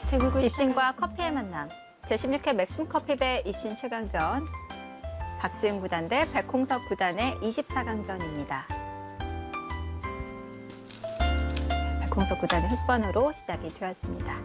대구구 입신과 커피의 만남 제16회 맥심 커피배 입신 최강전 박지은 구단 대 백홍석 구단의 24강전입니다. 백홍석 구단의 흑번으로 시작이 되었습니다.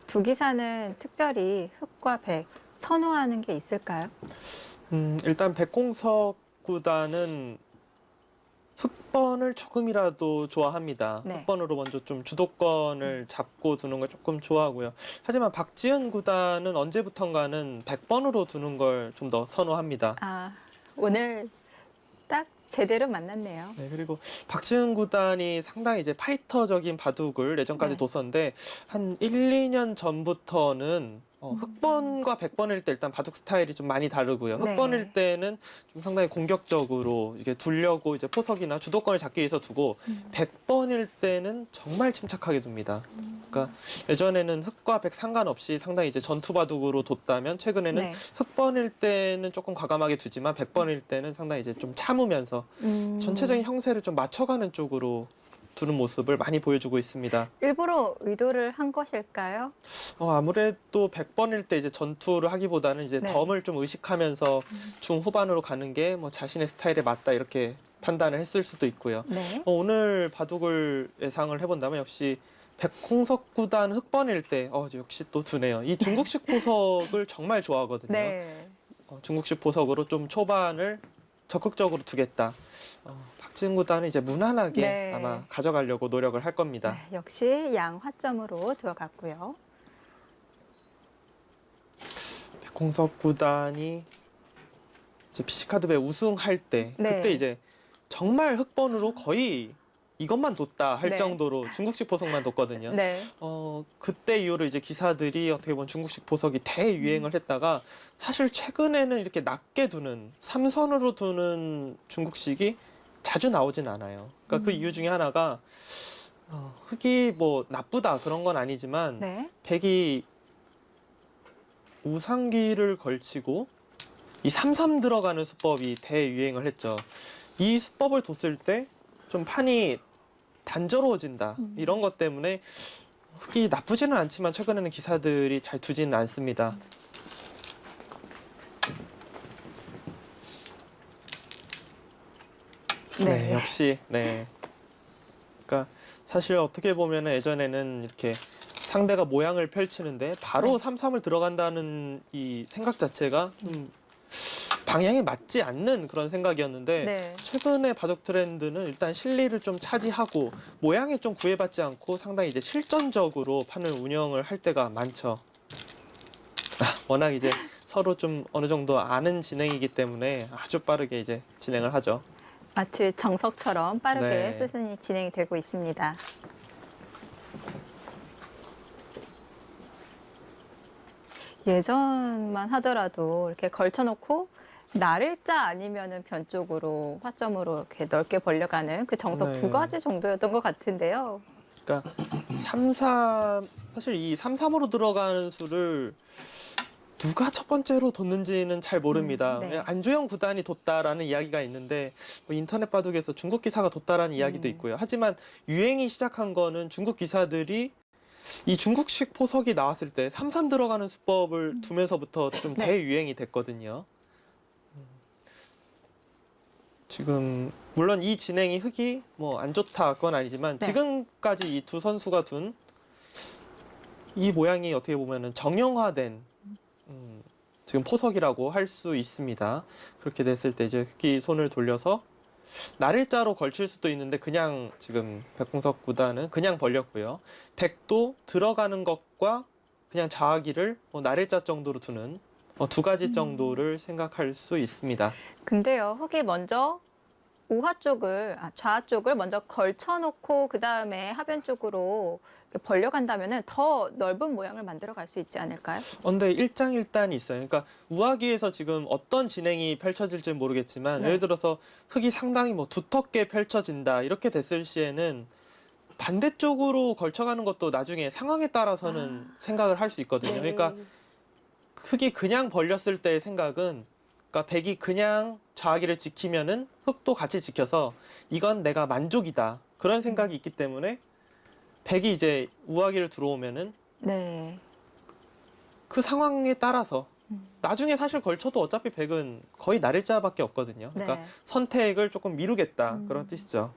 두 기사는 특별히 흑과 백 선호하는 게 있을까요? 일단 백홍석 구단은 흑번을 조금이라도 좋아합니다. 네. 흑번으로 먼저 좀 주도권을 잡고 두는 걸 조금 좋아하고요. 하지만 박지은 구단은 언제부턴가는 백번으로 두는 걸 좀 더 선호합니다. 아, 오늘 딱 제대로 만났네요. 네, 그리고 박지은 구단이 상당히 이제 파이터적인 바둑을 예전까지 네. 뒀었는데 한 1, 2년 전부터는 흑번과 백번일 때 일단 바둑 스타일이 좀 많이 다르고요. 네. 흑번일 때는 좀 상당히 공격적으로 이게 두려고 이제 포석이나 주도권을 잡기 위해서 두고 백번일 때는 정말 침착하게 둡니다. 그러니까 예전에는 흑과 백 상관없이 상당히 이제 전투 바둑으로 뒀다면 최근에는 네. 흑번일 때는 조금 과감하게 두지만 백번일 때는 상당히 이제 좀 참으면서 전체적인 형세를 좀 맞춰가는 쪽으로 두는 모습을 많이 보여주고 있습니다. 일부러 의도를 한 것일까요? 아무래도 100번일 때 이제 전투를 하기보다는 이제 네. 덤을 좀 의식하면서 중후반으로 가는 게 뭐 자신의 스타일에 맞다 이렇게 판단을 했을 수도 있고요. 네. 오늘 바둑을 예상을 해본다면 역시 백홍석 구단 흑번일 때 역시 또 두네요. 이 중국식 포석을 정말 좋아하거든요. 네. 중국식 포석으로 좀 초반을 적극적으로 두겠다. 박지은 구단은 이제 무난하게 네. 아마 가져가려고 노력을 할 겁니다. 네, 역시 양화점으로 들어갔고요. 백홍석 구단이 이제 PC카드배 우승할 때 네. 그때 이제 정말 흑번으로 거의 이것만 뒀다 할 네. 정도로 중국식 포석만 뒀거든요. 네. 그때 이후로 이제 기사들이 어떻게 보면 중국식 포석이 대유행을 했다가 사실 최근에는 이렇게 낮게 두는 삼선으로 두는 중국식이 자주 나오진 않아요. 그러니까 그 이유 중에 하나가 흑이 뭐 나쁘다 그런 건 아니지만 네. 백이 우상기를 걸치고 이 삼삼 들어가는 수법이 대유행을 했죠. 이 수법을 뒀을 때 좀 판이 단조로워진다. 이런 것 때문에 흑이 나쁘지는 않지만 최근에는 기사들이 잘 두지는 않습니다. 네, 역시 네. 그러니까 사실 어떻게 보면 예전에는 이렇게 상대가 모양을 펼치는데 바로 네. 삼삼을 들어간다는 이 생각 자체가 좀 방향이 맞지 않는 그런 생각이었는데 네. 최근의 바둑 트렌드는 일단 실리를 좀 차지하고 모양에 좀 구애받지 않고 상당히 이제 실전적으로 판을 운영을 할 때가 많죠. 워낙 이제 서로 좀 어느 정도 아는 진행이기 때문에 아주 빠르게 이제 진행을 하죠. 마치 정석처럼 빠르게 네. 수순이 진행이 되고 있습니다. 예전만 하더라도 이렇게 걸쳐놓고 날일자 아니면은 변 쪽으로 화점으로 이렇게 넓게 벌려가는 그 정석 네. 두 가지 정도였던 것 같은데요. 그러니까 삼삼 사실 이 삼삼으로 들어가는 수를 누가 첫 번째로 뒀는지는 잘 모릅니다. 네. 그냥 안조영 구단이 뒀다라는 이야기가 있는데 뭐 인터넷 바둑에서 중국 기사가 뒀다라는 이야기도 있고요. 하지만 유행이 시작한 거는 중국 기사들이 이 중국식 포석이 나왔을 때 삼삼 들어가는 수법을 두면서부터 좀 네. 대유행이 됐거든요. 지금 물론 이 진행이 흑이 뭐 안 좋다 그건 아니지만 네. 지금까지 이 두 선수가 둔 이 모양이 어떻게 보면은 정형화된 지금 포석이라고 할 수 있습니다. 그렇게 됐을 때 이제 흑이 손을 돌려서 날일자로 걸칠 수도 있는데 그냥 지금 백홍석 구단은 그냥 벌렸고요. 백도 들어가는 것과 그냥 자하기를 날일자 정도로 두는 두 가지 정도를 생각할 수 있습니다. 근데요, 흑이 먼저 우하 쪽을, 좌 쪽을 먼저 걸쳐놓고 그 다음에 하변 쪽으로 벌려간다면은 더 넓은 모양을 만들어갈 수 있지 않을까요? 근데 일장일단이 있어요. 그러니까 우하기에서 지금 어떤 진행이 펼쳐질지 모르겠지만 네. 예를 들어서 흙이 상당히 뭐 두텁게 펼쳐진다 이렇게 됐을 시에는 반대쪽으로 걸쳐가는 것도 나중에 상황에 따라서는 생각을 할 수 있거든요. 그러니까 흙이 그냥 벌렸을 때의 생각은 그러니까 백이 그냥 좌하기를 지키면은 흙도 같이 지켜서 이건 내가 만족이다 그런 생각이 있기 때문에 백이 이제 우하기를 들어오면은 네. 그 상황에 따라서 나중에 사실 걸쳐도 어차피 백은 거의 날일자밖에 없거든요. 그러니까 네. 선택을 조금 미루겠다 그런 뜻이죠.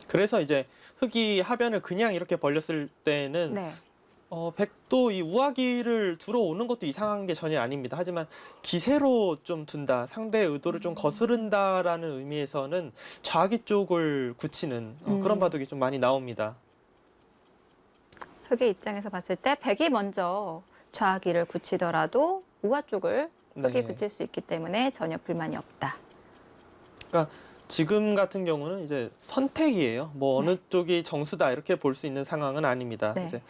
그래서 이제 흙이 하변을 그냥 이렇게 벌렸을 때는 네. 백도 이 우하기를 들어오는 것도 이상한 게 전혀 아닙니다. 하지만 기세로 좀 둔다, 상대의 의도를 좀 거스른다라는 의미에서는 좌하기 쪽을 굳히는 그런 바둑이 좀 많이 나옵니다. 흑의 입장에서 봤을 때 백이 먼저 좌하기를 굳히더라도 우하 쪽을 흑이 네. 굳힐 수 있기 때문에 전혀 불만이 없다. 그러니까 지금 같은 경우는 이제 선택이에요. 뭐 어느 쪽이 정수다 이렇게 볼 수 있는 상황은 아닙니다. 네. 이제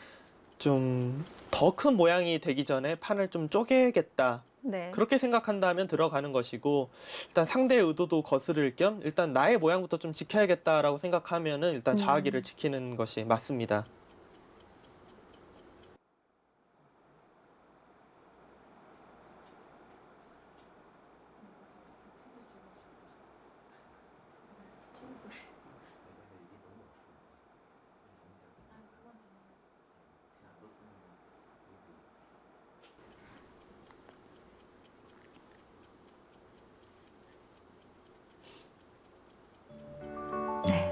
좀 더 큰 모양이 되기 전에 판을 좀 쪼개겠다. 네. 그렇게 생각한다면 들어가는 것이고 일단 상대의 의도도 거스를 겸 일단 나의 모양부터 좀 지켜야겠다라고 생각하면은 일단 좌하기를 지키는 것이 맞습니다.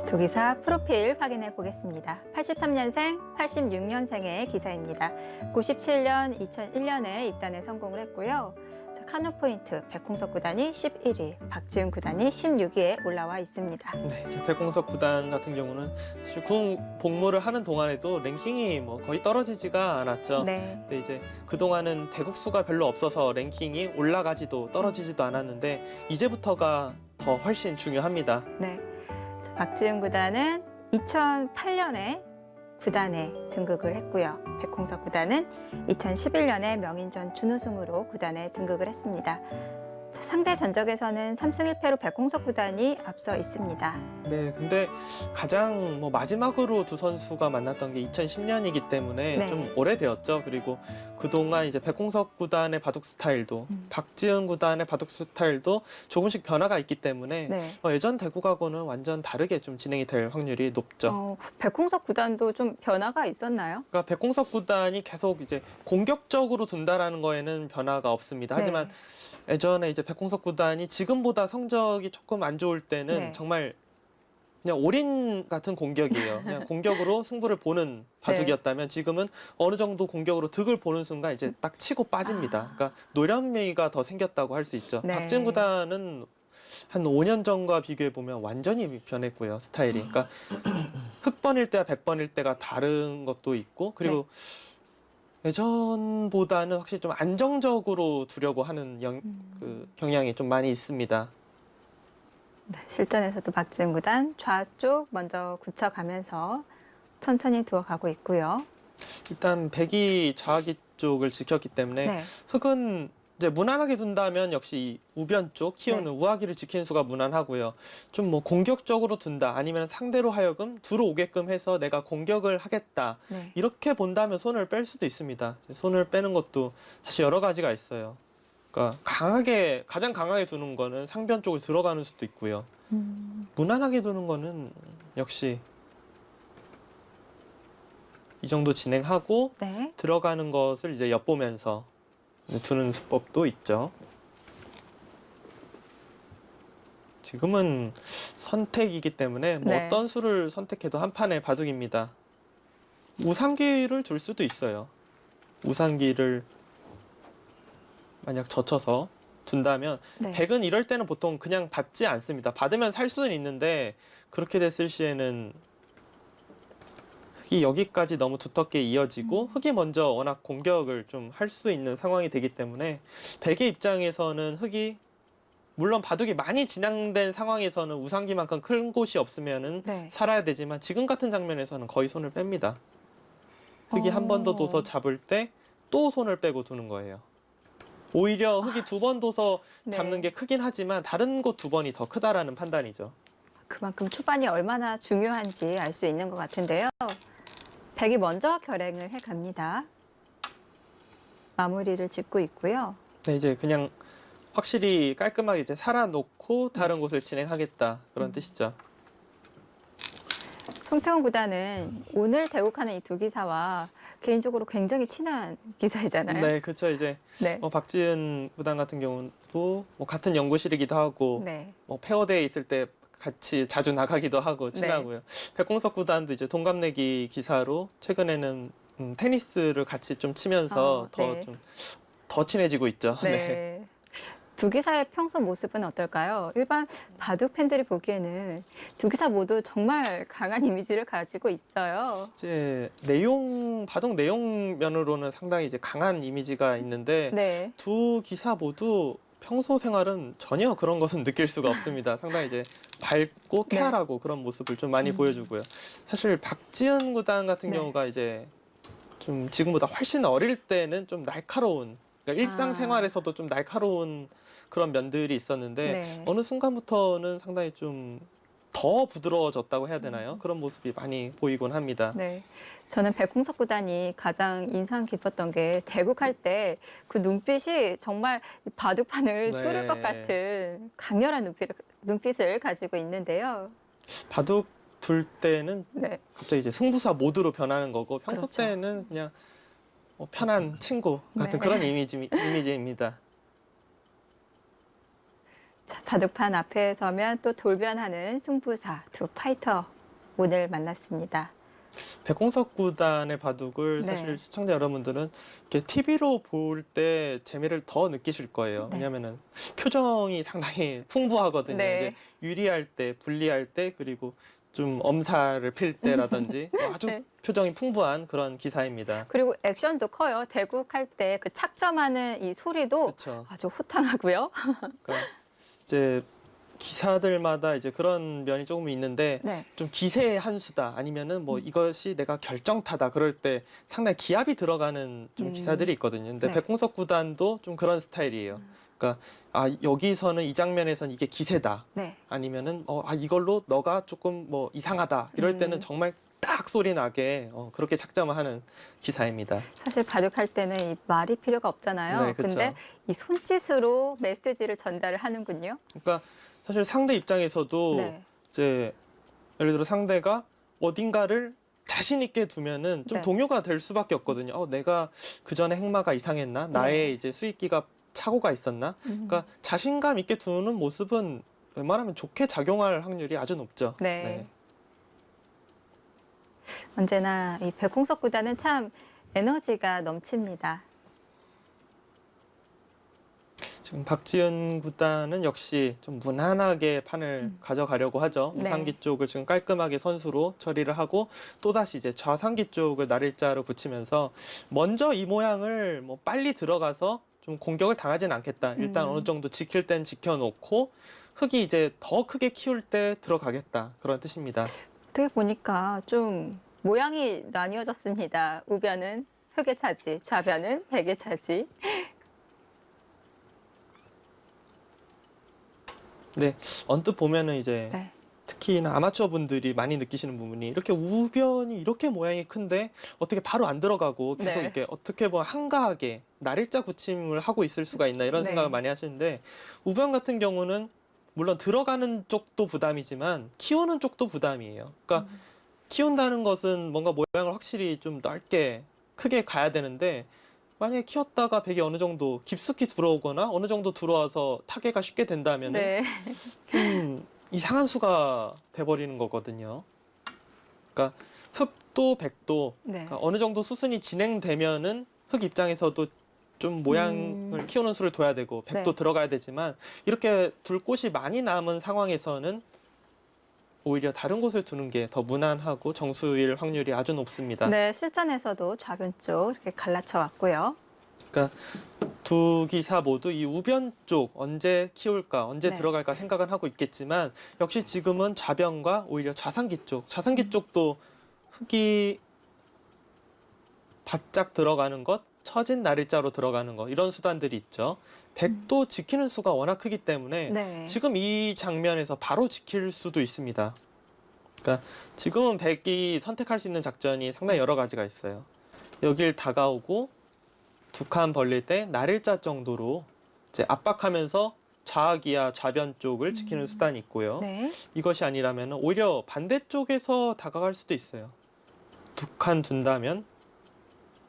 두 기사 프로필 확인해 보겠습니다. 83년생, 86년생의 기사입니다. 97년, 2001년에 입단에 성공을 했고요. 자, 카누 포인트, 백홍석 구단이 11위, 박지훈 구단이 16위에 올라와 있습니다. 네, 이제 백공석 구단 같은 경우는 사실 군 복무를 하는 동안에도 랭킹이 뭐 거의 떨어지지가 않았죠. 네. 근데 이제 그동안은 대국수가 별로 없어서 랭킹이 올라가지도 떨어지지도 않았는데 이제부터가 더 훨씬 중요합니다. 네. 자, 박지훈 구단은 2008년에 구단에 등극을 했고요. 백홍석 구단은 2011년에 명인전 준우승으로 구단에 등극을 했습니다. 자, 상대 전적에서는 3승 1패로 백홍석 구단이 앞서 있습니다. 네, 근데 가장 뭐 마지막으로 두 선수가 만났던 게 2010년이기 때문에 네. 좀 오래되었죠. 그리고 그동안 이제 백홍석 구단의 바둑 스타일도 박지은 구단의 바둑 스타일도 조금씩 변화가 있기 때문에 네. 예전 대국하고는 완전 다르게 좀 진행이 될 확률이 높죠. 백홍석 구단도 좀 변화가 있었나요? 그러니까 백홍석 구단이 계속 이제 공격적으로 둔다라는 거에는 변화가 없습니다. 하지만 네. 예전에 이제 백홍석 구단이 지금보다 성적이 조금 안 좋을 때는 네. 정말 그냥 올인 같은 공격이에요. 그냥 공격으로 승부를 보는 바둑이었다면 지금은 어느 정도 공격으로 득을 보는 순간 이제 딱 치고 빠집니다. 그러니까 노련미가 더 생겼다고 할 수 있죠. 네. 박지은 구단은 한 5년 전과 비교해 보면 완전히 변했고요, 스타일이. 그러니까 흑번일 때와 백번일 때가 다른 것도 있고 그리고 예전보다는 확실히 좀 안정적으로 두려고 하는 그 경향이 좀 많이 있습니다. 네, 실전에서도 박지훈 구단 좌쪽 먼저 굳혀가면서 천천히 두어가고 있고요. 일단 백이 좌하기 쪽을 지켰기 때문에 네. 흑은 이제 무난하게 둔다면 역시 이 우변 쪽 키우는 우하기를 지키는 수가 무난하고요. 좀 뭐 공격적으로 둔다 아니면 상대로 하여금 들어오게끔 해서 내가 공격을 하겠다 네. 이렇게 본다면 손을 뺄 수도 있습니다. 손을 빼는 것도 사실 여러 가지가 있어요. 그러니까 가장 강하게 두는 거는 상변 쪽을 들어가는 수도 있고요. 무난하게 두는 거는 역시 이 정도 진행하고 네. 들어가는 것을 이제 엿보면서 두는 수법도 있죠. 지금은 선택이기 때문에 뭐 네. 어떤 수를 선택해도 한 판의 바둑입니다. 우상기를 둘 수도 있어요. 우상기를 만약 젖혀서 둔다면 네. 백은 이럴 때는 보통 그냥 받지 않습니다. 받으면 살 수는 있는데 그렇게 됐을 시에는 흑이 여기까지 너무 두텁게 이어지고 흑이 먼저 워낙 공격을 좀 할 수 있는 상황이 되기 때문에 백의 입장에서는 흑이 물론 바둑이 많이 진행된 상황에서는 우상기만큼 큰 곳이 없으면은 네. 살아야 되지만 지금 같은 장면에서는 거의 손을 뺍니다. 흙이 한 번 더 둬서 잡을 때 또 손을 빼고 두는 거예요. 오히려 흙이 두 번 둬서 잡는 네. 게 크긴 하지만 다른 곳 두 번이 더 크다라는 판단이죠. 그만큼 초반이 얼마나 중요한지 알 수 있는 것 같은데요. 백이 먼저 결행을 해갑니다. 마무리를 짓고 있고요. 네, 이제 그냥 확실히 깔끔하게 이제 살아놓고 다른 곳을 진행하겠다 그런 뜻이죠. 송태훈 구단은 오늘 대국하는 이 두 기사와 개인적으로 굉장히 친한 기사이잖아요. 네, 그렇죠. 이제 네. 박지은 구단 같은 경우도 뭐 같은 연구실이기도 하고 네. 뭐 페어대에 있을 때 같이 자주 나가기도 하고 친하고요. 백공석 구단도 이제 동갑내기 기사로 최근에는 테니스를 같이 좀 치면서 네. 더 친해지고 있죠. 네. 두 기사의 평소 모습은 어떨까요? 일반 바둑 팬들이 보기에는 두 기사 모두 정말 강한 이미지를 가지고 있어요. 이제 바둑 내용 면으로는 상당히 이제 강한 이미지가 있는데 네. 두 기사 모두 평소 생활은 전혀 그런 것은 느낄 수가 없습니다. 상당히 이제 밝고 네. 쾌활하고 그런 모습을 좀 많이 보여주고요. 사실 박지은 구단 같은 네. 경우가 이제 좀 지금보다 훨씬 어릴 때는 좀 날카로운, 그러니까 일상생활에서도 좀 날카로운 그런 면들이 있었는데 네. 어느 순간부터는 상당히 좀 더 부드러워졌다고 해야 되나요? 그런 모습이 많이 보이곤 합니다. 네. 저는 백홍석 구단이 가장 인상 깊었던 게 대국할 때 그 눈빛이 정말 바둑판을 네. 뚫을 것 같은 강렬한 눈빛을 가지고 있는데요. 바둑 둘 때는 네. 갑자기 이제 승부사 모드로 변하는 거고 평소 그렇죠. 때는 그냥 편한 친구 같은 네. 그런 이미지입니다. 자, 바둑판 앞에 서면 또 돌변하는 승부사 두 파이터 오늘 만났습니다. 백홍석 구단의 바둑을 네. 사실 시청자 여러분들은 이렇게 TV로 볼 때 재미를 더 느끼실 거예요. 네. 왜냐하면 표정이 상당히 풍부하거든요. 네. 이제 유리할 때, 불리할 때, 그리고 좀 엄살을 필 때라든지 아주 네. 표정이 풍부한 그런 기사입니다. 그리고 액션도 커요. 대국할 때 그 착점하는 이 소리도 그렇죠. 아주 호탕하고요. 그러니까 이제 기사들마다 이제 그런 면이 조금 있는데 네. 좀 기세의 한 수다 아니면은 뭐 이것이 내가 결정타다 그럴 때 상당히 기합이 들어가는 좀 기사들이 있거든요. 근데 네. 백홍석 구단도 좀 그런 스타일이에요. 그러니까 여기서는 이 장면에서는 이게 기세다. 네. 아니면은 이걸로 너가 조금 뭐 이상하다. 이럴 때는 정말 딱 소리 나게 그렇게 착점을 하는 기사입니다. 사실 바둑할 때는 이 말이 필요가 없잖아요. 네, 그쵸. 근데 이 손짓으로 메시지를 전달을 하는군요. 그러니까 사실 상대 입장에서도 네. 이제 예를 들어 상대가 어딘가를 자신 있게 두면은 좀 네. 동요가 될 수밖에 없거든요. 내가 그 전에 행마가 이상했나? 나의 네. 이제 수익기가 착오가 있었나? 그러니까 자신감 있게 두는 모습은 웬만하면 좋게 작용할 확률이 아주 높죠. 네. 언제나 이 백홍석 구단은 참 에너지가 넘칩니다. 지금 박지은 구단은 역시 좀 무난하게 판을 가져가려고 하죠. 네. 우상기 쪽을 지금 깔끔하게 선수로 처리를 하고 또다시 이제 좌상기 쪽을 날일자로 붙이면서 먼저 이 모양을 뭐 빨리 들어가서 좀 공격을 당하진 않겠다. 일단 어느 정도 지킬 땐 지켜놓고 흙이 이제 더 크게 키울 때 들어가겠다. 그런 뜻입니다. 어떻게 보니까 좀 모양이 나뉘어졌습니다. 우변은 흑의 차지, 좌변은 백의 차지. 네, 언뜻 보면은 이제 네. 특히나 아마추어 분들이 많이 느끼시는 부분이 이렇게 우변이 이렇게 모양이 큰데 어떻게 바로 안 들어가고 계속 네. 이렇게 어떻게 보면 한가하게 날일자 굳힘을 하고 있을 수가 있나 이런 네. 생각을 많이 하시는데 우변 같은 경우는 물론 들어가는 쪽도 부담이지만 키우는 쪽도 부담이에요. 그러니까 키운다는 것은 뭔가 모양을 확실히 좀 넓게 크게 가야 되는데 만약에 키웠다가 백이 어느 정도 깊숙이 들어오거나 어느 정도 들어와서 타개가 쉽게 된다면 네. 좀 이상한 수가 돼버리는 거거든요. 그러니까 흑도 백도 네. 그러니까 어느 정도 수순이 진행되면은 흑 입장에서도 좀 모양을 키우는 수를 둬야 되고 백도 네. 들어가야 되지만 이렇게 둘 곳이 많이 남은 상황에서는 오히려 다른 곳을 두는 게 더 무난하고 정수일 확률이 아주 높습니다. 네, 실전에서도 좌변 쪽 이렇게 갈라쳐 왔고요. 그러니까 두 기사 모두 이 우변 쪽 언제 키울까, 언제 네. 들어갈까 생각은 하고 있겠지만 역시 지금은 좌변과 오히려 좌상기 쪽도 흙이 바짝 들어가는 것, 처진 날일자로 들어가는 것 이런 수단들이 있죠. 백도 지키는 수가 워낙 크기 때문에 네. 지금 이 장면에서 바로 지킬 수도 있습니다. 그러니까 지금은 백이 선택할 수 있는 작전이 상당히 여러 가지가 있어요. 여길 다가오고 두 칸 벌릴 때 날일자 정도로 이제 압박하면서 좌기와 좌변 쪽을 지키는 수단이 있고요. 네. 이것이 아니라면 오히려 반대쪽에서 다가갈 수도 있어요. 두 칸 둔다면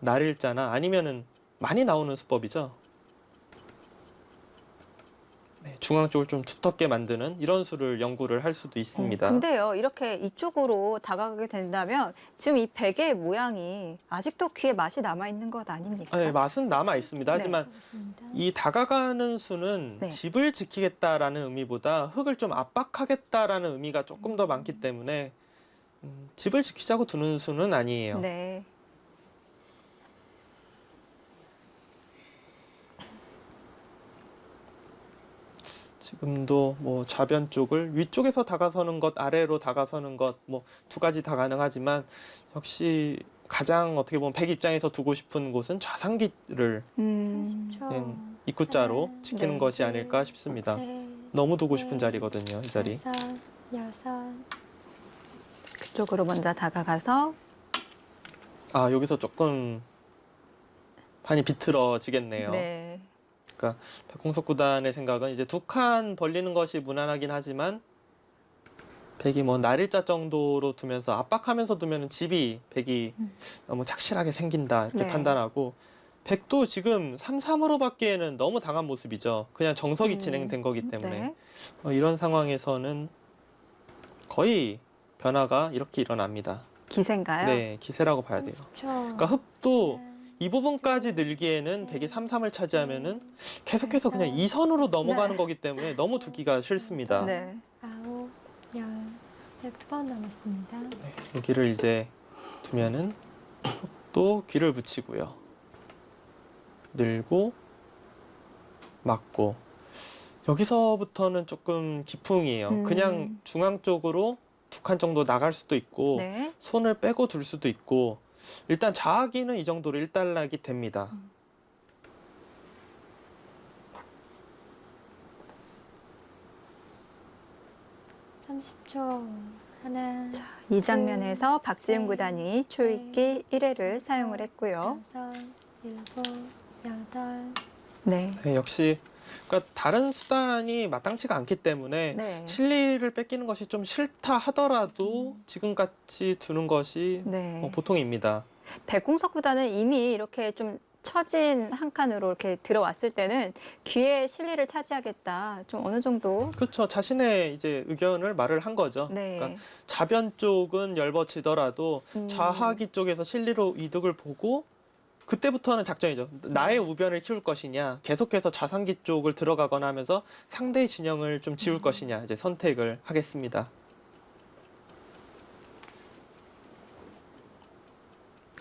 날일자나 아니면은 많이 나오는 수법이죠. 네, 중앙 쪽을 좀 두텁게 만드는 이런 수를 연구를 할 수도 있습니다. 근데요, 이렇게 이쪽으로 다가가게 된다면 지금 이 베개의 모양이 아직도 귀에 맛이 남아 있는 것 아닙니까? 네, 맛은 남아 있습니다. 네. 하지만 이 다가가는 수는 네. 집을 지키겠다라는 의미보다 흙을 좀 압박하겠다라는 의미가 조금 더 많기 때문에 집을 지키자고 두는 수는 아니에요. 네. 지금도 뭐 좌변 쪽을 위쪽에서 다가서는 것, 아래로 다가서는 것, 뭐 두 가지 다 가능하지만 역시 가장 어떻게 보면 백 입장에서 두고 싶은 곳은 좌상기를 입구자로 지키는 네. 것이 아닐까 싶습니다. 너무 두고 싶은 자리거든요, 이 자리. 그쪽으로 먼저 다가가서 아, 여기서 조금 판이 비틀어지겠네요. 네. 그러니까 백홍석 구단의 생각은 이제 두 칸 벌리는 것이 무난하긴 하지만 백이 뭐 날일자 정도로 두면서 압박하면서 두면은 집이 백이 너무 착실하게 생긴다 이렇게 네. 판단하고 백도 지금 3-3으로 받기에는 너무 당한 모습이죠. 그냥 정석이 진행된 거기 때문에 네. 이런 상황에서는 거의 변화가 이렇게 일어납니다. 기세인가요? 네, 기세라고 봐야 돼요. 그러니까 흙도 이 부분까지 늘기에는 백이 3-3을 차지하면은 계속해서 그냥 2선으로 넘어가는 네. 거기 때문에 너무 두기가 싫습니다. 네. 9, 10, 102번 남았습니다. 여기를 이제 두면은 흙도 귀를 붙이고요. 늘고 막고 여기서부터는 조금 기풍이에요. 그냥 중앙 쪽으로 두 칸 정도 나갈 수도 있고 네. 손을 빼고 둘 수도 있고 일단 자하기는 이 정도로 일단락이 됩니다. 음. 30초. 하나, 이 장면에서 박지훈 네. 구단이 초읽기 1회를 사용을 했고요. 6, 7, 8. 네. 네, 역시 그러니까 다른 수단이 마땅치가 않기 때문에 네. 실리를 뺏기는 것이 좀 싫다 하더라도 지금같이 두는 것이 네. 보통입니다. 백홍석 구단은 이미 이렇게 좀 처진 한 칸으로 이렇게 들어왔을 때는 귀에 실리를 차지하겠다. 좀 어느 정도. 그렇죠. 자신의 이제 의견을 말을 한 거죠. 네. 그러니까 좌변 쪽은 열버지더라도 좌하기 쪽에서 실리로 이득을 보고 그때부터는 작전이죠. 나의 우변을 키울 것이냐, 계속해서 좌상기 쪽을 들어가거나 하면서 상대의 진영을 좀 지울 것이냐 이제 선택을 하겠습니다.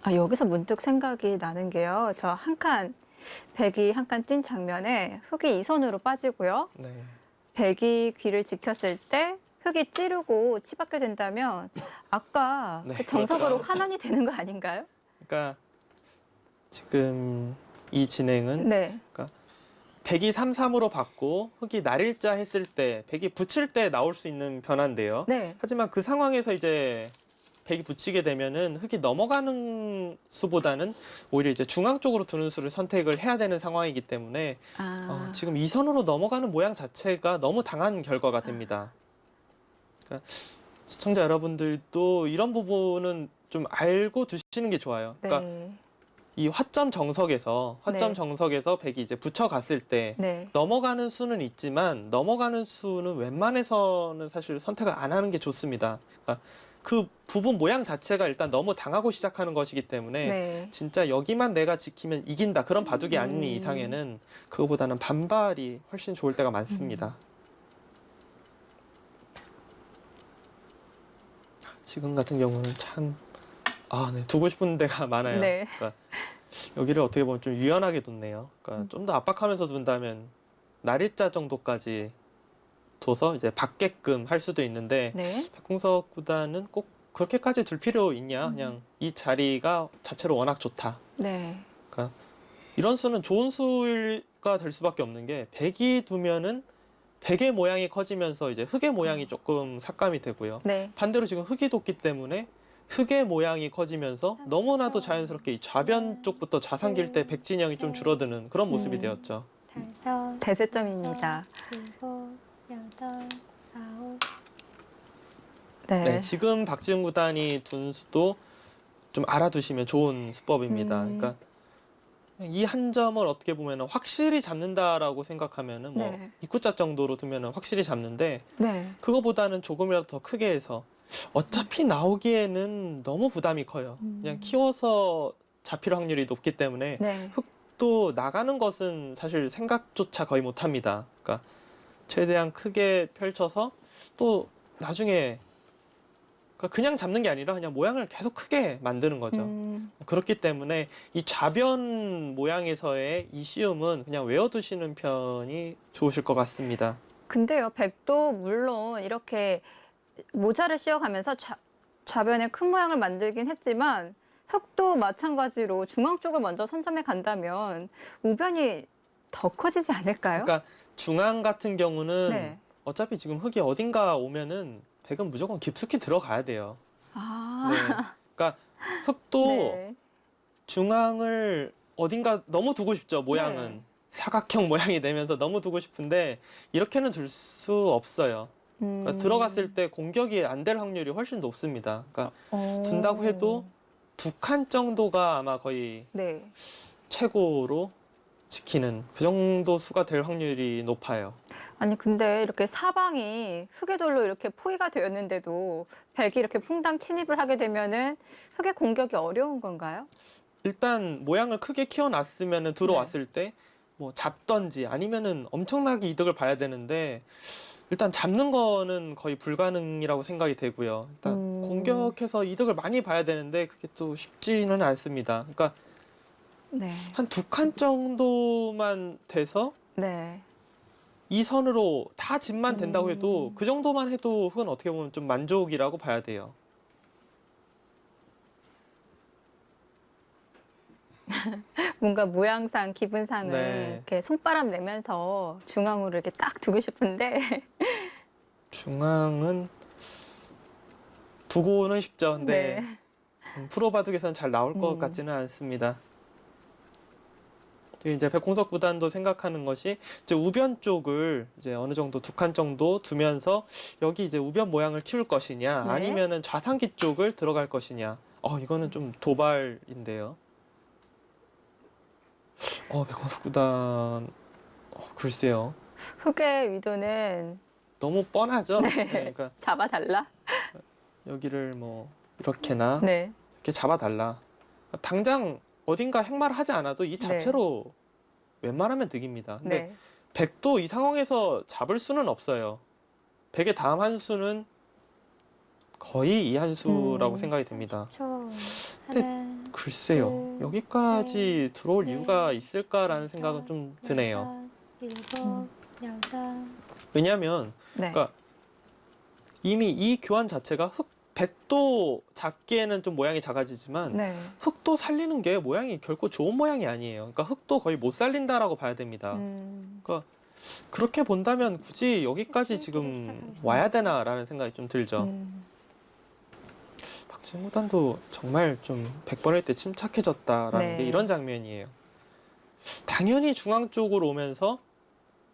아, 여기서 문득 생각이 나는 게요. 저 한 칸, 백이 한 칸 뛴 장면에 흙이 이 손으로 빠지고요. 네. 백이 귀를 지켰을 때 흙이 찌르고 치받게 된다면 아까 네, 그 정석으로 그렇죠. 환원이 되는 거 아닌가요? 그러니까 지금 이 진행은 네. 백이 3-3으로 받고 흙이 날일자 했을 때 백이 붙일 때 나올 수 있는 변화인데요. 네. 하지만 그 상황에서 이제 백이 붙이게 되면은 흙이 넘어가는 수보다는 오히려 이제 중앙 쪽으로 두는 수를 선택을 해야 되는 상황이기 때문에 아, 지금 이 선으로 넘어가는 모양 자체가 너무 당한 결과가 됩니다. 그러니까 시청자 여러분들도 이런 부분은 좀 알고 두시는 게 좋아요. 그러니까 네. 이 화점 정석에서 백이 이제 붙여갔을 때 네. 넘어가는 수는 있지만 넘어가는 수는 웬만해서는 사실 선택을 안 하는 게 좋습니다. 그러니까 그 부분 모양 자체가 일단 너무 당하고 시작하는 것이기 때문에 네. 진짜 여기만 내가 지키면 이긴다 그런 바둑이 아닌 이상에는 그거보다는 반발이 훨씬 좋을 때가 많습니다. 지금 같은 경우는 참 네, 두고 싶은 데가 많아요. 네. 그러니까 여기를 어떻게 보면 좀 유연하게 뒀네요. 그러니까 좀 더 압박하면서 둔다면 날일자 정도까지 둬서 이제 받게끔 할 수도 있는데 네. 백홍석 구단은 꼭 그렇게까지 둘 필요 있냐? 그냥 이 자리가 자체로 워낙 좋다. 네. 그러니까 이런 수는 좋은 수가 될 수밖에 없는 게 백이 두면은 백의 모양이 커지면서 이제 흑의 모양이 조금 삭감이 되고요. 네. 반대로 지금 흑이 뒀기 때문에 흑의 모양이 커지면서 너무나도 자연스럽게 이 좌변 쪽부터 좌상길 때 백진영이 좀 줄어드는 그런 모습이 되었죠. 다섯, 대세점입니다. 일곱, 여덟, 아홉. 네. 네, 지금 박지훈 구단이 둔 수도 좀 알아두시면 좋은 수법입니다. 그러니까 이 한 점을 어떻게 보면 확실히 잡는다라고 생각하면은 뭐 네. 입구자 정도로 두면은 확실히 잡는데 네. 그거보다는 조금이라도 더 크게 해서 어차피 나오기에는 너무 부담이 커요. 그냥 키워서 잡힐 확률이 높기 때문에 네. 또 나가는 것은 사실 생각조차 거의 못합니다. 그러니까 최대한 크게 펼쳐서 또 나중에 그러니까 그냥 잡는 게 아니라 그냥 모양을 계속 크게 만드는 거죠. 그렇기 때문에 이 좌변 모양에서의 이 시음은 그냥 외워두시는 편이 좋으실 것 같습니다. 근데요, 백도 물론 이렇게 모자를 씌워가면서 좌변에 큰 모양을 만들긴 했지만 흑도 마찬가지로 중앙 쪽을 먼저 선점해 간다면 우변이 더 커지지 않을까요? 그러니까 중앙 같은 경우는 네. 어차피 지금 흑이 어딘가 오면은 백은 무조건 깊숙이 들어가야 돼요. 아, 네. 그러니까 흑도 네. 중앙을 어딘가 너무 두고 싶죠. 모양은 네. 사각형 모양이 되면서 너무 두고 싶은데 이렇게는 둘 수 없어요. 그러니까 들어갔을 때 공격이 안 될 확률이 훨씬 높습니다. 그러니까 둔다고 해도 2칸 정도가 아마 거의 네. 최고로 지키는 그 정도 수가 될 확률이 높아요. 아니 근데 이렇게 사방이 흑의 돌로 이렇게 포위가 되었는데도 백이 이렇게 퐁당 침입을 하게 되면은 흑의 공격이 어려운 건가요? 일단 모양을 크게 키워놨으면 들어왔을 때 뭐 잡던지 아니면은 엄청나게 이득을 봐야 되는데 일단 잡는 거는 거의 불가능이라고 생각이 되고요. 일단 공격해서 이득을 많이 봐야 되는데 그게 또 쉽지는 않습니다. 그러니까 네. 한 2칸 정도만 돼서 네. 이 선으로 다 집만 된다고 해도 그 정도만 해도 흑은 어떻게 보면 좀 만족이라고 봐야 돼요. 뭔가 모양상 기분상은 네. 이렇게 손바람 내면서 중앙으로 이렇게 딱 두고 싶은데 중앙은 두고는 싶죠. 근데 네. 프로 바둑에서는 잘 나올 것 같지는 않습니다. 이제 백홍석 구단도 생각하는 것이 이제 우변 쪽을 이제 어느 정도 2칸 정도 두면서 여기 이제 우변 모양을 키울 것이냐 네. 아니면은 좌상기 쪽을 들어갈 것이냐. 이거는 좀 도발인데요. 백홍석 구단 글쎄요. 흑의 의도는 너무 뻔하죠. 네, 그러니까 잡아달라? 여기를 뭐 이렇게나 네. 이렇게 잡아달라. 당장 어딘가 행마를 하지 않아도 이 자체로 웬만하면 득입니다. 근데 네. 백도 이 상황에서 잡을 수는 없어요. 백의 다음 한 수는 거의 이 한 수라고 생각이 됩니다. 30초. 근데 하나, 글쎄요. 둘, 여기까지 들어올 넷, 이유가 있을까라는 다섯, 생각은 좀 드네요. 여섯, 일곱, 여덟. 왜냐하면 네. 그러니까 이미 이 교환 자체가 백도 작기에는 좀 모양이 작아지지만 네. 흑도 살리는 게 모양이 결코 좋은 모양이 아니에요. 그러니까 흑도 거의 못 살린다라고 봐야 됩니다. 그러니까 그렇게 본다면 굳이 여기까지 지금 와야 되나라는 생각이 좀 들죠. 박지훈 구단도 정말 좀 100번일 때 침착해졌다라는 네. 게 이런 장면이에요. 당연히 중앙 쪽으로 오면서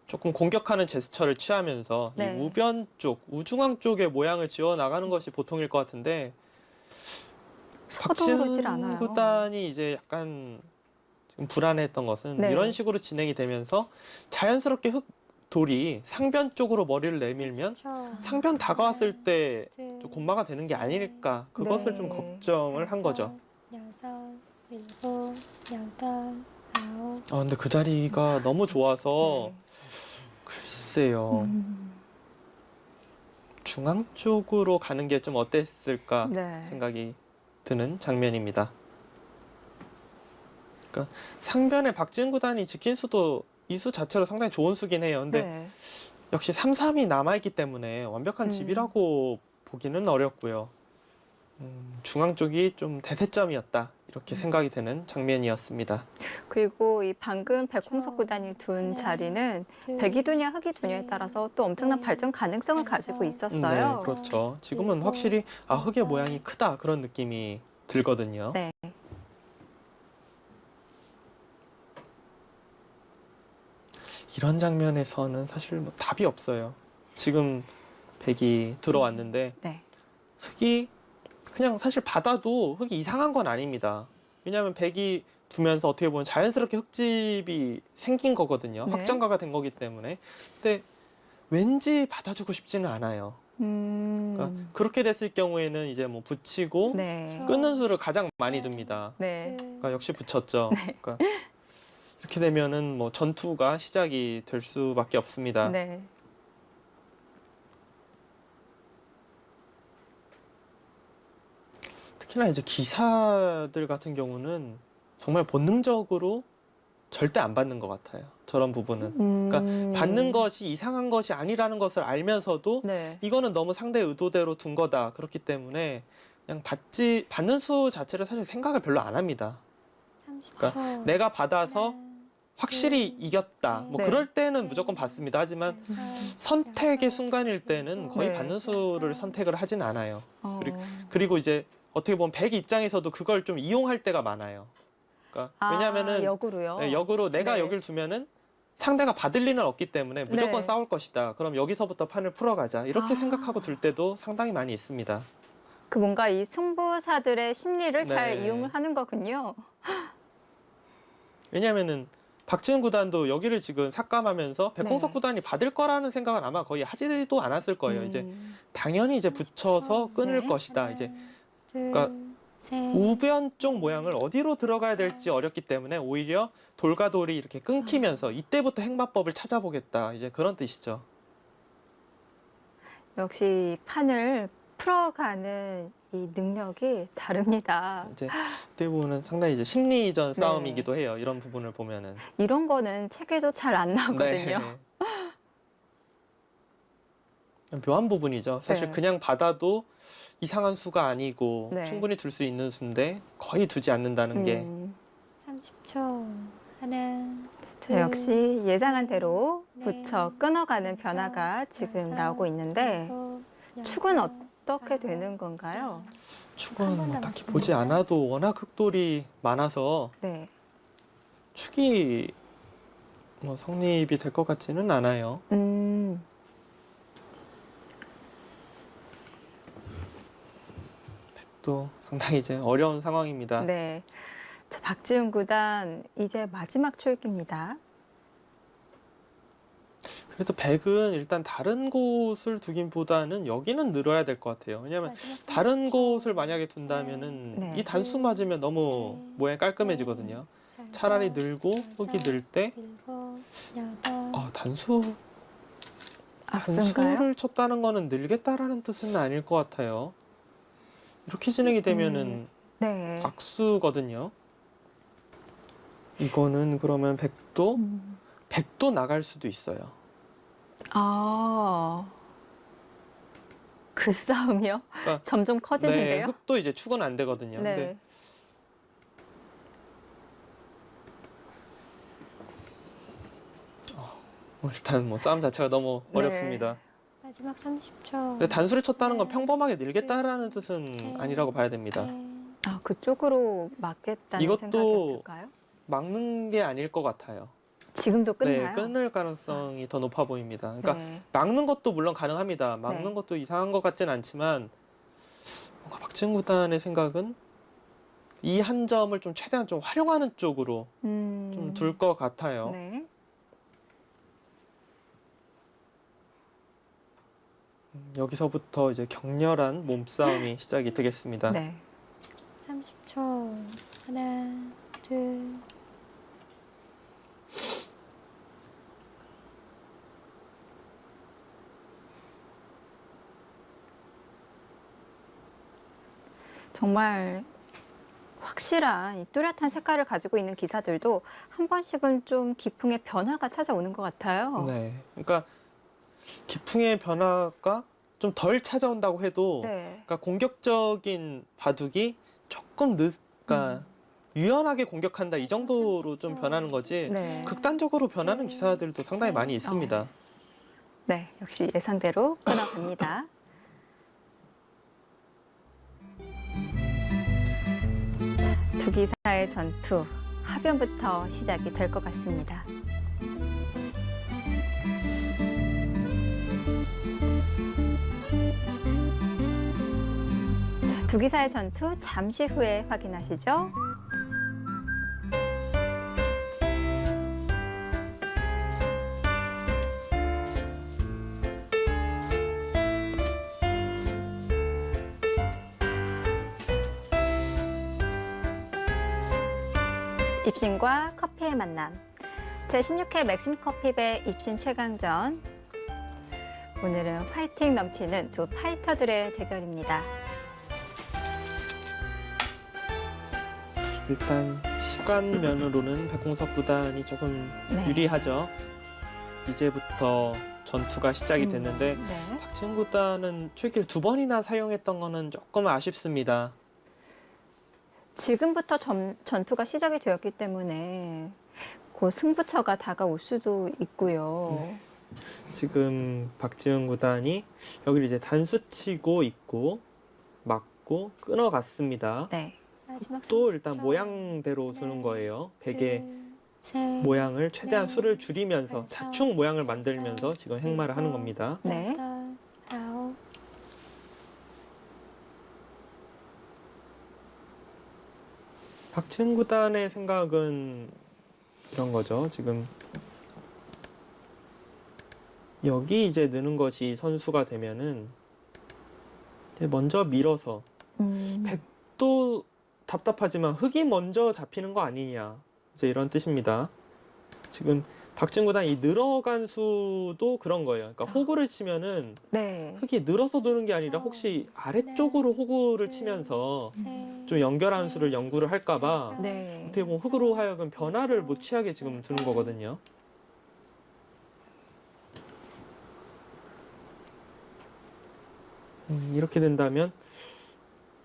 조금 공격하는 제스처를 취하면서 네. 이 우변 쪽, 우중앙 쪽의 모양을 지어 나가는 것이 보통일 것 같은데 서두르질 박지훈 않아요. 구단이 이제 약간 지금 불안해했던 것은 네. 이런 식으로 진행이 되면서 자연스럽게 돌이 상변 쪽으로 머리를 내밀면 30초. 상변 다가왔을 때 둘, 좀 곤마가 되는 게 아닐까 그것을 네. 좀 걱정을 한 거죠. 여섯, 일곱, 여덟, 아홉. 근데 그 자리가 너무 좋아서 네. 글쎄요. 중앙 쪽으로 가는 게 좀 어땠을까 네. 생각이 드는 장면입니다. 상변에 박지은 구단이 지킨 수도 이 수 자체로 상당히 좋은 수긴 해요. 근데 네. 역시 3-3이 남아있기 때문에 완벽한 집이라고 보기는 어렵고요. 중앙 쪽이 좀 대세점이었다. 이렇게 생각이 되는 장면이었습니다. 그리고 이 방금 백홍석 그렇죠. 구단이 둔 네. 자리는 둘, 백이 두냐 흑이 두냐에 셋, 따라서 또 엄청난 넷, 발전 가능성을 가지고 다섯, 있었어요. 네, 그렇죠. 지금은 일곱, 확실히 흑의 여덟. 모양이 크다 그런 느낌이 들거든요. 네. 이런 장면에서는 사실 뭐 답이 없어요. 지금 백이 들어왔는데 네. 흑이 그냥 사실 받아도 흑이 이상한 건 아닙니다. 왜냐하면 백이 두면서 어떻게 보면 자연스럽게 흑집이 생긴 거거든요. 네. 확정가가 된 거기 때문에. 근데 왠지 받아주고 싶지는 않아요. 그러니까 그렇게 됐을 경우에는 이제 뭐 붙이고 네. 끊는 수를 가장 많이 둡니다. 네. 그러니까 역시 붙였죠. 그러니까 이렇게 되면은 뭐 전투가 시작이 될 수밖에 없습니다. 네. 특히나 이제 기사들 같은 경우는 정말 본능적으로 절대 안 받는 것 같아요. 저런 부분은. 그러니까 받는 것이 이상한 것이 아니라는 것을 알면서도 네. 이거는 너무 상대 의도대로 둔 거다. 그렇기 때문에 그냥 받는 수 자체를 사실 생각을 별로 안 합니다. 30초. 그러니까 내가 받아서 확실히 이겼다. 뭐 네. 그럴 때는 무조건 받습니다. 하지만 선택의 순간일 때는 거의 네. 받는 수를 선택을 하진 않아요. 어. 그리고 이제 어떻게 보면 백 입장에서도 그걸 좀 이용할 때가 많아요. 그러니까 왜냐하면은 역으로요. 네, 역으로 내가 네. 여길 두면은 상대가 받을 리는 없기 때문에 무조건 네. 싸울 것이다. 그럼 여기서부터 판을 풀어가자. 이렇게 아. 생각하고 둘 때도 상당히 많이 있습니다. 그 뭔가 이 승부사들의 심리를 잘 네. 이용을 하는 거군요. 왜냐하면은 박지은 구단도 여기를 지금 삭감하면서 백홍석 네. 구단이 받을 거라는 생각은 아마 거의 하지도 않았을 거예요. 이제 음. 당연히 이제 붙여서 끊을 네. 것이다. 이제 둘, 그러니까 셋, 우변 쪽 모양을 어디로 들어가야 될지 어렵기 때문에 오히려 돌과 돌이 이렇게 끊기면서 이때부터 행마법을 찾아보겠다. 이제 그런 뜻이죠. 역시 판을 풀어가는 이 능력이 다릅니다. 이제 어떻게 보면 상당히 이제 심리전 네. 싸움이기도 해요. 이런 부분을 보면은. 이런 거는 책에도 잘 안 나오거든요. 묘한 부분이죠. 사실 네. 그냥 받아도 이상한 수가 아니고 네. 충분히 둘 수 있는 수인데 거의 두지 않는다는 게 30초. 하나, 저 둘, 역시 예상한 대로 네. 붙여 끊어가는 다섯, 변화가 지금 여섯, 나오고 있는데 일곱, 축은 여덟, 어떻게 아홉, 되는 건가요? 축은 한 뭐 번 딱히 남았습니다. 보지 않아도 워낙 흑돌이 많아서 네. 축이 뭐 성립이 될 것 같지는 않아요. 또 상당히 이제 어려운 상황입니다. 네. 자, 박지훈 구단 이제 마지막 초읽기입니다. 그래도 백은 일단 다른 곳을 두긴보다는 여기는 늘어야 될 것 같아요. 왜냐하면 마지막 다른 30초. 곳을 만약에 둔다면은 네. 이 단수 맞으면 너무 셋, 모양이 깔끔해지거든요. 차라리 늘고 흙이 늘 때 일곱, 여덟, 단수를 악수인가요? 쳤다는 거는 늘겠다라는 뜻은 아닐 것 같아요. 이렇게 진행이 되면은 네. 악수거든요. 이거는 그러면 백도 나갈 수도 있어요. 그 싸움이요? 그러니까 점점 네, 커지는데요? 흑도 이제 축은 안 되거든요. 네. 근데 일단 뭐 싸움 자체가 너무 네. 어렵습니다. 마지막 30초. 근데 단수를 쳤다는 건 네. 평범하게 늘겠다라는 뜻은 네. 아니라고 봐야 됩니다. 그쪽으로 맞겠다는 이것도 생각이었을까요? 막는 게 아닐 것 같아요. 지금도 끝나요? 네, 끊을 가능성이 더 높아 보입니다. 그러니까 네. 막는 것도 물론 가능합니다. 막는 네. 것도 이상한 것 같진 않지만 뭔가 박지훈 구단의 생각은 이 한 점을 좀 최대한 좀 활용하는 쪽으로 좀 둘 것 같아요. 네. 여기서부터 이제 격렬한 몸싸움이 시작이 되겠습니다. 네. 30초. 하나, 둘, 정말 확실한 이 뚜렷한 색깔을 가지고 있는 기사들도 한 번씩은 좀 기풍의 변화가 찾아오는 것 같아요. 네. 그러니까 기풍의 변화가 좀 덜 찾아온다고 해도 네. 그러니까 공격적인 바둑이 조금 그러니까 유연하게 공격한다 이 정도로 좀 변하는 거지 네. 극단적으로 변하는 기사들도 상당히 많이 있습니다. 네, 역시 예상대로 끊어갑니다. 자, 두 기사의 전투, 하변부터 시작이 될 것 같습니다. 자, 두 기사의 전투 잠시 후에 확인하시죠. 입신과 커피의 만남. 제16회 맥심 커피배 입신 최강전. 오늘은 파이팅 넘치는 두 파이터들의 대결입니다. 일단 시간 면으로는 백홍석 구단이 조금 네. 유리하죠. 이제부터 전투가 시작이 됐는데 네. 박지훈 구단은 최길 2번이나 사용했던 거는 조금 아쉽습니다. 지금부터 전투가 시작이 되었기 때문에 곧 승부처가 다가올 수도 있고요. 지금 박지훈 구단이 여기를 이제 단수 치고 있고 맞고 끊어갔습니다. 네. 마지막 또 일단 30초. 모양대로 두는 거예요. 베개 둘, 셋, 모양을 최대한 네, 수를 줄이면서 다섯, 자축 모양을 만들면서 지금 행마를 하는 일곱, 겁니다. 네. 여덟, 아홉. 박지훈 구단의 생각은 이런 거죠. 지금 여기 이제 느는 것이 선수가 되면은 이제 먼저 밀어서 또 답답하지만 흙이 먼저 잡히는 거 아니냐 이제 이런 뜻입니다. 지금 박지훈 구단 이 늘어간 수도 그런 거예요. 그러니까 호구를 치면은 네. 흙이 늘어서 도는 게 아니라 혹시 아래쪽으로 호구를 치면서 셋, 좀 연결하는 수를 연구를 할까봐 네. 어떻게 보면 흙으로 하여금 변화를 못 취하게 지금 두는 거거든요. 이렇게 된다면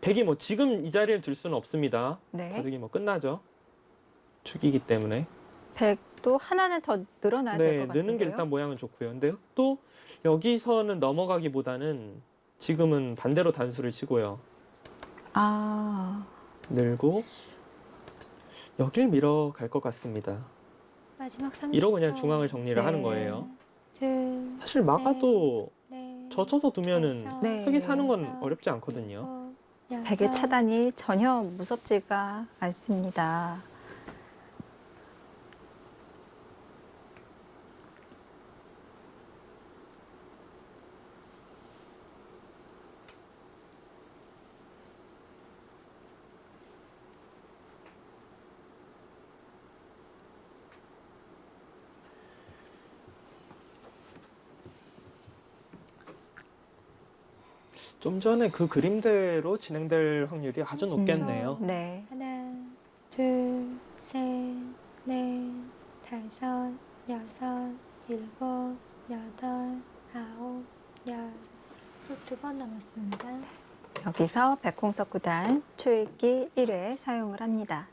백이 뭐 지금 이 자리에 둘 수는 없습니다. 네. 바둑이 뭐 끝나죠. 축이기 때문에. 백도 하나는 더 늘어나야 될 네, 것 같은데요. 느는 게 일단 모양은 좋고요. 근데 흙도 여기서는 넘어가기보다는 지금은 반대로 단수를 치고요. 아, 늘고 여길 밀어 갈 것 같습니다. 마지막 30초. 이러고 그냥 중앙을 정리를 네. 하는 거예요. 둘, 사실 막아도 넷, 젖혀서 두면은 다섯, 네. 흙이 사는 건 여섯, 어렵지 않거든요. 일곱, 백의 여덟, 차단이 전혀 무섭지가 않습니다. 좀 전에 그 그림대로 진행될 확률이 아주 높겠네요. 네. 하나, 둘, 셋, 넷, 다섯, 여섯, 일곱, 여덟, 아홉, 열. 두 번 남았습니다. 여기서 백홍석 구단 초읽기 1회 사용을 합니다.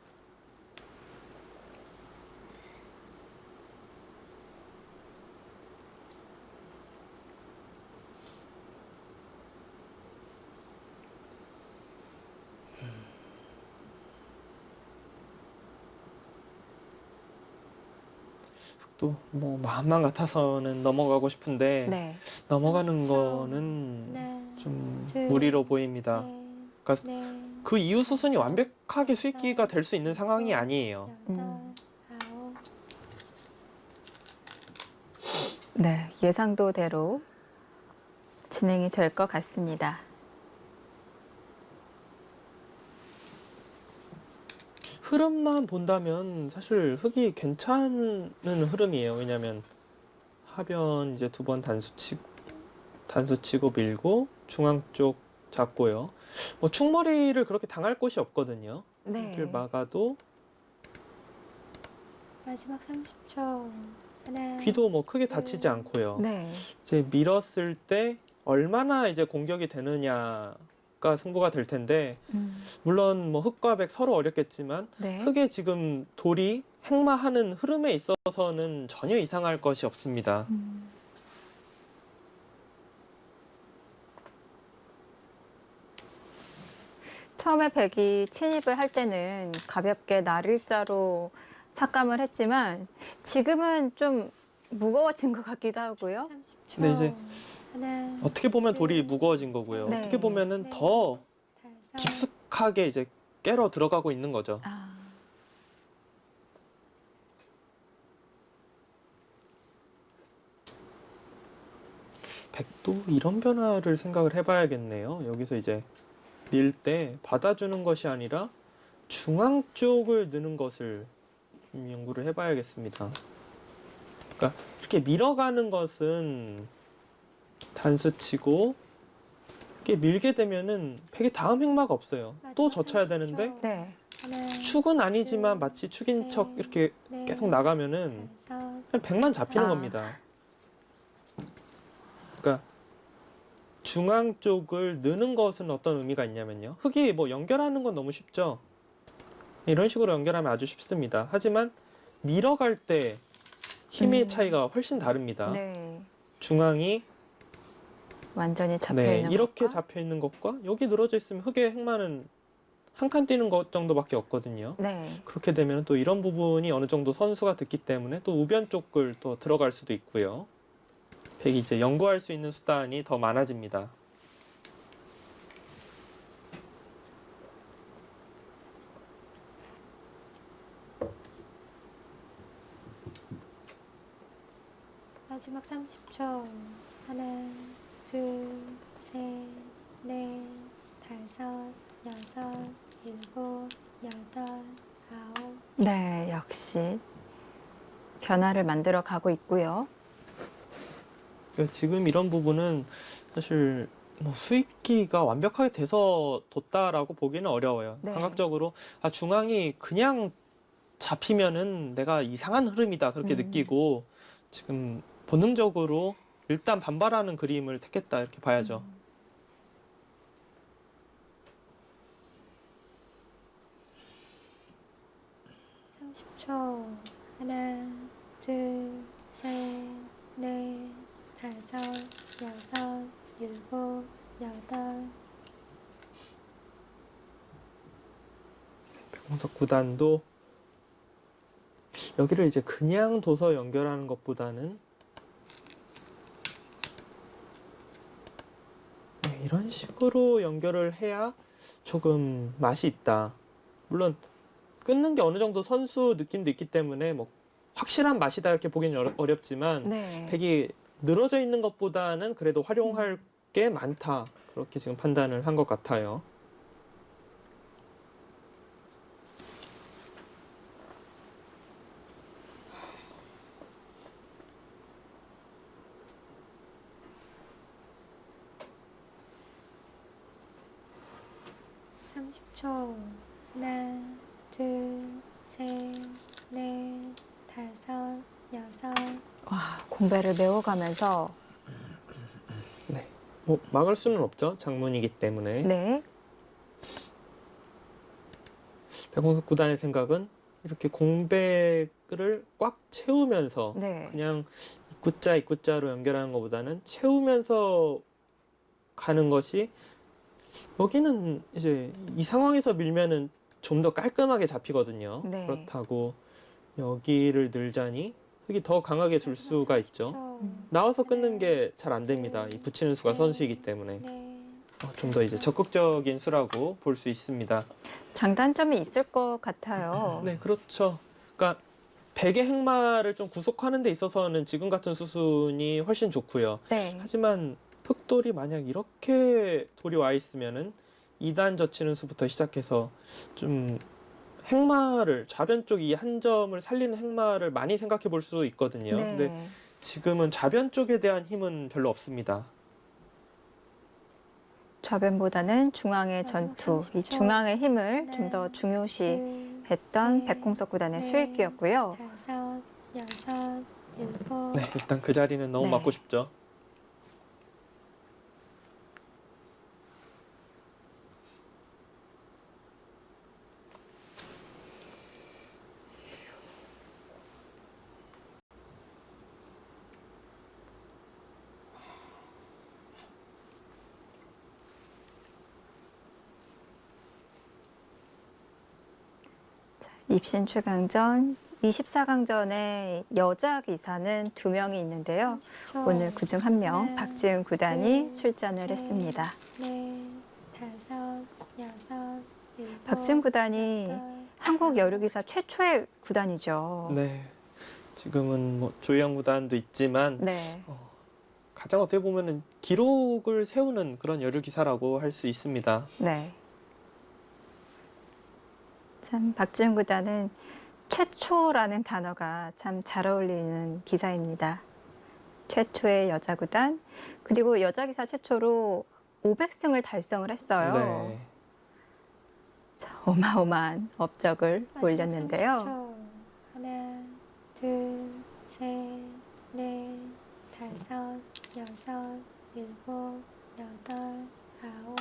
또 뭐 마음만 같아서는 넘어가고 싶은데 네. 넘어가는 30초. 거는 하나, 좀 둘, 무리로 보입니다. 셋, 그러니까 넷, 그 이후 수순이 완벽하게 수익기가 될 수 있는 상황이 아니에요. 여덟, 아홉. 네, 예상도대로 진행이 될 것 같습니다. 흐름만 본다면 사실 흙이 괜찮은 흐름이에요. 왜냐하면 하변 이제 2번 단수 치고 밀고 중앙 쪽 잡고요. 뭐 충머리를 그렇게 당할 곳이 없거든요. 네. 여기를 막아도 마지막 30초. 하나, 귀도 뭐 크게 다치지 않고요. 네. 이제 밀었을 때 얼마나 이제 공격이 되느냐가 승부가 될 텐데 물론 뭐 흑과 백 서로 어렵겠지만 네. 흑의 지금 돌이 행마하는 흐름에 있어서는 전혀 이상할 것이 없습니다. 처음에 백이 침입을 할 때는 가볍게 날일자로 삭감을 했지만 지금은 좀 무거워진 것 같기도 하고요. 30초. 네, 이제 하나, 어떻게 보면 돌이 무거워진 거고요. 네. 어떻게 보면은 네. 더 다섯, 깊숙하게 이제 깨러 들어가고 있는 거죠. 아, 백도 이런 변화를 생각을 해봐야겠네요. 여기서 이제 밀 때 받아주는 것이 아니라 중앙 쪽을 넣는 것을 좀 연구를 해봐야겠습니다. 그러니까 이렇게 밀어가는 것은 단수치고 이렇게 밀게 되면은 백이 다음 행마가 없어요. 또 마지막 젖혀야 30초. 되는데 네. 하나, 축은 아니지만 마치 축인 척 이렇게 넷, 계속 나가면은 다섯, 그냥 백만 잡히는 아. 겁니다. 그러니까 중앙 쪽을 넣는 것은 어떤 의미가 있냐면요. 흙이 뭐 연결하는 건 너무 쉽죠. 이런 식으로 연결하면 아주 쉽습니다. 하지만 밀어갈 때 힘의 차이가 훨씬 다릅니다. 네. 중앙이 완전히 잡혀 네, 있는 이렇게 것과 잡혀 있는 것과 여기 늘어져 있으면 흙의 행마는 한 칸 뛰는 것 정도밖에 없거든요. 네. 그렇게 되면 또 이런 부분이 어느 정도 선수가 듣기 때문에 또 우변 쪽을 또 들어갈 수도 있고요. 백이 이제 연구할 수 있는 수단이 더 많아집니다. 마지막 30초. 하나, 둘, 셋, 넷, 다섯, 여섯, 일곱, 여덟, 아홉. 네, 역시 변화를 만들어 가고 있고요. 그러니까 지금 이런 부분은 사실 뭐 수익기가 완벽하게 돼서 뒀다라고 보기는 어려워요. 네. 감각적으로 중앙이 그냥 잡히면은 내가 이상한 흐름이다 그렇게 느끼고 지금 본능적으로 일단 반발하는 그림을 택했다 이렇게 봐야죠. 30초. 하나, 둘, 셋, 넷, 다섯, 여섯, 일곱, 여덟. 백공석 구단도 여기를 이제 그냥 둬서 연결하는 것보다는 네, 이런 식으로 연결을 해야 조금 맛이 있다. 물론 끊는 게 어느 정도 선수 느낌도 있기 때문에 뭐 확실한 맛이다 이렇게 보기는 어렵지만 네. 백이 늘어져 있는 것보다는 그래도 활용할 게 많다. 그렇게 지금 판단을 한 것 같아요. 초 하나, 둘, 셋, 넷, 다섯, 여섯. 와, 공배를 메워가면서 네. 뭐 막을 수는 없죠. 장문이기 때문에. 네. 백홍석 구단의 생각은 이렇게 공백을 꽉 채우면서 네. 그냥 입구자로 연결하는 것보다는 채우면서 가는 것이 여기는 이제 이 상황에서 밀면은 좀 더 깔끔하게 잡히거든요. 네. 그렇다고 여기를 늘자니 흙이 더 강하게 줄 수가 있죠. 초. 나와서 끊는 게 잘 안 됩니다. 이 붙이는 수가 선수이기 때문에 네. 좀 더 이제 적극적인 수라고 볼 수 있습니다. 장단점이 있을 것 같아요. 네, 그렇죠. 그러니까 백의 행마를 좀 구속하는 데 있어서는 지금 같은 수순이 훨씬 좋고요. 네. 하지만 흑돌이 만약 이렇게 돌이 와 있으면은 2단 젖히는 수부터 시작해서 좀 행마를 좌변 쪽 이 한 점을 살리는 행마를 많이 생각해 볼 수 있거든요. 네. 근데 지금은 좌변 쪽에 대한 힘은 별로 없습니다. 좌변보다는 중앙의 마지막 전투, 이 30초. 중앙의 힘을 네. 좀 더 중요시 둘, 했던 셋, 백홍석 구단의 넷, 수익기였고요. 다섯, 여섯, 일곱. 네, 일단 그 자리는 너무 네. 맞고 싶죠. 입신 최강전 24강전에 여자 기사는 2명이 있는데요. 30초. 오늘 그중 1명 하나, 박지은 구단이 둘, 출전을 셋, 했습니다. 넷, 다섯, 여섯, 일곱. 박지은 구단이 여덟, 한국 여류기사 최초의 구단이죠. 네, 지금은 뭐 조희영 구단도 있지만 네. 가장 어떻게 보면은 기록을 세우는 그런 여류 기사라고 할 수 있습니다. 네. 참 박지은 구단은 최초라는 단어가 참 잘 어울리는 기사입니다. 최초의 여자 구단, 그리고 여자 기사 최초로 500승을 달성을 했어요. 네. 자, 어마어마한 업적을 마지막 올렸는데요. 30초. 하나, 둘, 셋, 넷, 다섯, 여섯, 일곱, 여덟, 아홉.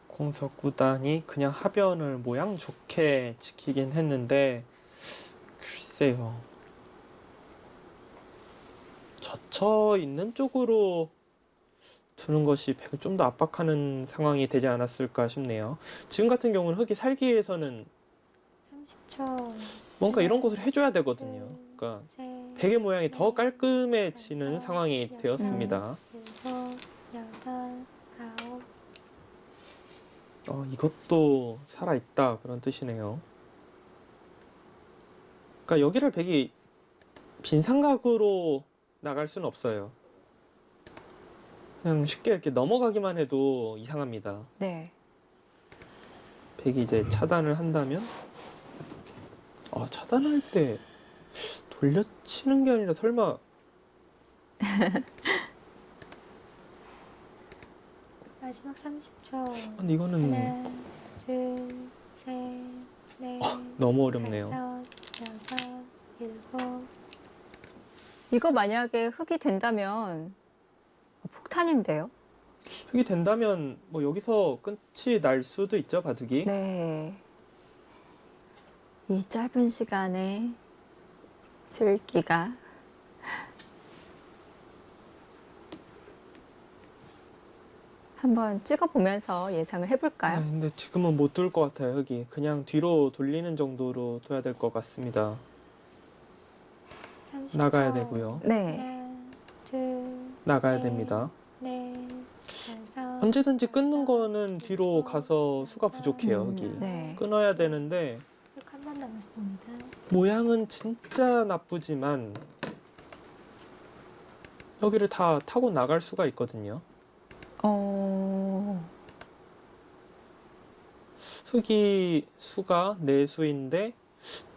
백홍석 구단이 그냥 하변을 모양 좋게 지키긴 했는데 글쎄요. 젖혀 있는 쪽으로 두는 것이 백을 좀 더 압박하는 상황이 되지 않았을까 싶네요. 지금 같은 경우는 흙이 살기 위해서는 30초. 뭔가 이런 것을 해줘야 되거든요. 그러니까 백의 모양이 더 깔끔해지는 상황이 되었습니다. 일곱, 여덟, 아홉. 이것도 살아있다 그런 뜻이네요. 그러니까 여기를 백이 빈삼각으로 나갈 수는 없어요. 그냥 쉽게 이렇게 넘어가기만 해도 이상합니다. 네. 백이 이제 차단을 한다면 차단할 때 돌려치는 게 아니라 설마 마지막 30초. 근데 이거는 하나, 둘, 셋, 넷, 너무 어렵네요. 다섯, 여섯, 일곱. 이거 만약에 흙이 된다면 폭탄인데요. 흙이 된다면 뭐 여기서 끝이 날 수도 있죠, 바둑이. 네. 이 짧은 시간에 수익기가 한번 찍어보면서 예상을 해볼까요? 근데 지금은 못 둘 것 같아요, 흙이. 그냥 뒤로 돌리는 정도로 둬야 될 것 같습니다. 30초. 나가야 되고요. 네. 하나, 둘, 나가야 셋, 됩니다. 넷, 다섯. 언제든지 끊는 여섯, 거는 뒤로 일곱, 가서 수가 부족해요, 흙이. 네. 끊어야 되는데 한 번 남았습니다. 모양은 진짜 나쁘지만 여기를 다 타고 나갈 수가 있거든요. 흙이 수가 4수인데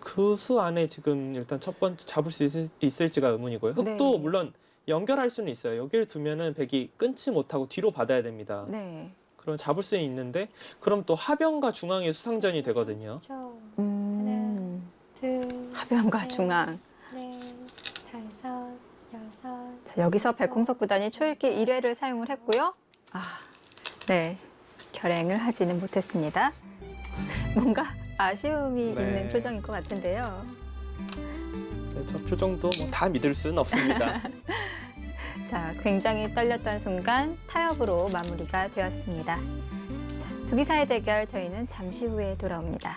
그 수 안에 지금 일단 첫 번째 잡을 수 있을지가 의문이고요. 흙도 네. 물론 연결할 수는 있어요. 여기를 두면은 백이 끊지 못하고 뒤로 받아야 됩니다. 네. 그럼 잡을 수는 있는데 그럼 또 하변과 중앙의 수상전이 되거든요. 30초. 둘, 하변과 셋, 중앙. 넷, 다섯, 여섯. 자, 여기서 백홍석 구단이 초읽기 1회를 사용을 했고요. 네. 결행을 하지는 못했습니다. 뭔가 아쉬움이 네. 있는 표정인 것 같은데요. 네, 저 표정도 뭐 다 믿을 수는 없습니다. 자, 굉장히 떨렸던 순간 타협으로 마무리가 되었습니다. 자, 두 기사의 대결 저희는 잠시 후에 돌아옵니다.